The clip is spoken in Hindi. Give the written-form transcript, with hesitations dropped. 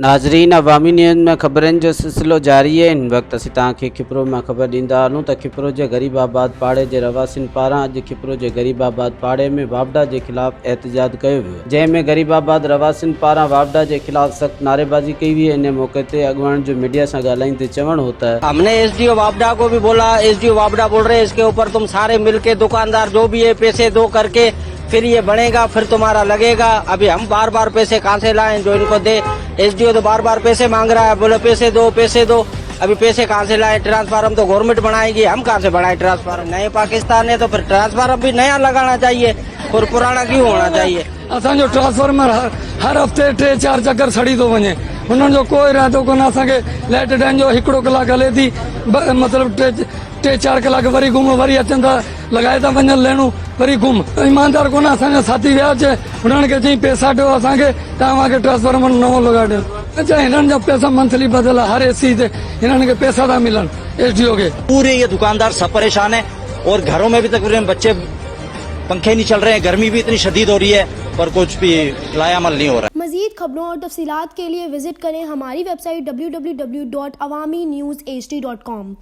नाज़रीन, अवामी न्यूज़ में ख़बरनि जो सिलसिलो जारी है। इन वक्त असीं तव्हांखे खिपरो में ख़बर ॾींदा हलूं त खिपरो जे गरीबाबाद पाड़े जे रवासियुनि पारां अॼु खिपरो जे गरीबाबाद पाड़े में वापडा जे ख़िलाफ़ एहतजाज कयो वियो, जंहिंमें गरीबाबाद रवासियुनि पारां वापडा जे ख़िलाफ़ सख़्त नारेबाज़ी कई हुई। इन मौके ते अॻुवाण जो मीडिया से ॻाल्हाईंदे चवणु हो त हमने एसडीओ वापडा को भी बोला, एसडीओ वापडा बोल रहे हैं इसके ऊपर तुम सारे मिलके दुकानदार जो भी है पैसे दो करके फिर ये बनेगा, फिर तुम्हारा लगेगा। अभी हम बार बार पैसे कहाँ से लाएं जो इनको दे। एसडीओ तो बार बार पैसे मांग रहा है, बोले पैसे दो पैसे दो। अभी पैसे कहाँ से लाएं? ट्रांसफार्मर तो गवर्नमेंट बनाएगी, हम कहाँ से बनाए ट्रांसफार्मर? नए पाकिस्तान है तो फिर ट्रांसफार्मर भी नया लगाना चाहिए और पुराना क्यों होना चाहिए? असांजो ट्रांसफार्मर हर हफ़्ते 3-4 चक्कर सड़ी थो वञे, हुननि जो कोई इरादो कोन। असांखे लाइट डाइन जो 1 कलाक हले थी, मतिलबु 3-4 कलाक वरी घुम, वरी अचनि था लॻाए था वञनि लेणू, वरी घुम। ईमानदार कोन। असांजा साथी विया अचे, हुननि खे चई पैसा ॾियो असांखे, तव्हांखे ट्रांसफार्मर नओं लॻाए ॾियो। अच्छा, हिननि जा पैसा मंथली बदल हर एसी ते हिननि खे पैसा था मिलनि एसडीओ के। पूरे ये दुकानदार सब परेशान है और घरों में भी तकरीबन बच्चे पंखे नहीं चल रहे हैं, गर्मी भी इतनी शदीद हो रही है पर कुछ भी लायामल नहीं हो रहा है। मजीद खबरों और तफसीलात के लिए विजिट करें हमारी वेबसाइट www.awamiNewsHD.com।